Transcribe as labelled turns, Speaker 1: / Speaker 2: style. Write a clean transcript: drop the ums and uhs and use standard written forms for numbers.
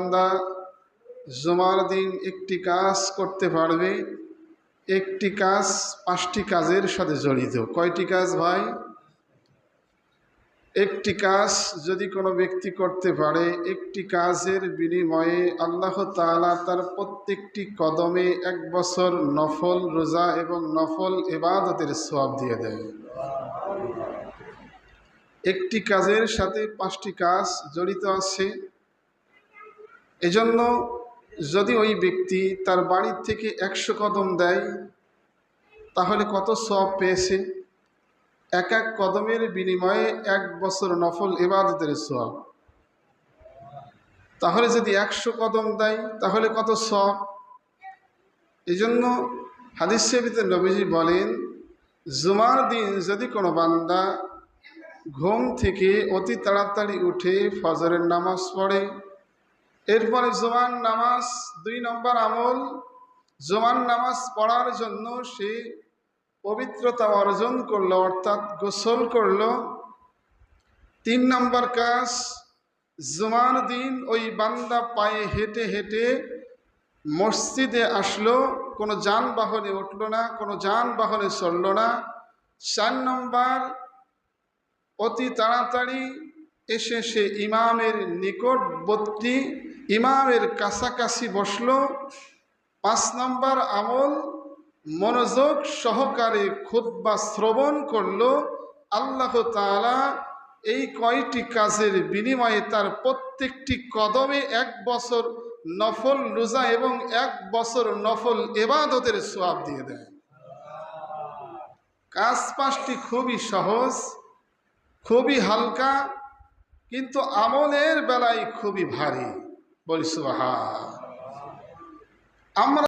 Speaker 1: বান্দা জুমার দিন একটি কাজ করতে পারবে, একটি কাজ 5টি কাজের সাথে জড়িত। কয়টি কাজ ভাই? একটি কাজ যদি কোনো ব্যক্তি করতে পারে, একটি কাজের বিনিময়ে আল্লাহ তাআলা তার প্রত্যেকটি কদমে 1 বছর নফল রোজা এবং নফল ইবাদতের সওয়াব দিয়ে দেয়। একটি কাজের সাথে 5টি কাজ জড়িত আছে। এজন্য যদি ওই ব্যক্তি তার বাড়ির থেকে 100 কদম দেয়, তাহলে কত সওয়াব পেয়েছে? এক এক কদমের বিনিময়ে 1 বছর নফল ইবাদতের সওয়াব। তাহলে যদি 100 কদম দেয় তাহলে কত সওয়াব? এজন্য হাদিস শরীফে নবীজি বলেন, জুমার দিন যদি কোনো বান্দা ঘুম থেকে অতি তাড়াতাড়ি উঠে ফজরের নামাজ পড়ে, এরপরে জুমার নামাজ 2 নম্বর আমল, জুমার নামাজ পড়ার জন্য সে পবিত্রতা অর্জন করলো, অর্থাৎ গোসল করলো। 3 নম্বর কাজ, জুমার দিন ওই বান্দা পায়ে হেঁটে হেঁটে মসজিদে আসলো, কোনো যানবাহনে উঠলো না, কোনো যানবাহনে চললো না। 4 নম্বর, অতি তাড়াতাড়ি এসে সে ইমামের নিকটবর্তী, ইমামের কাছাকাছি বসলো। 5 নম্বর আমল, মনোযোগ সহকারে খুতবা শ্রবণ করলো। আল্লাহ তাআলা এই কয়টি কাজের বিনিময়ে তার প্রত্যেকটি কদমে 1 বছর নফল রোজা এবং 1 বছর নফল ইবাদতের সওয়াব দিয়ে দেয়। কাজ 5টি খুবই সহজ, খুবই হালকা, কিন্তু আমলের বেলায় খুবই ভারী। বলি সুবহান। আমরা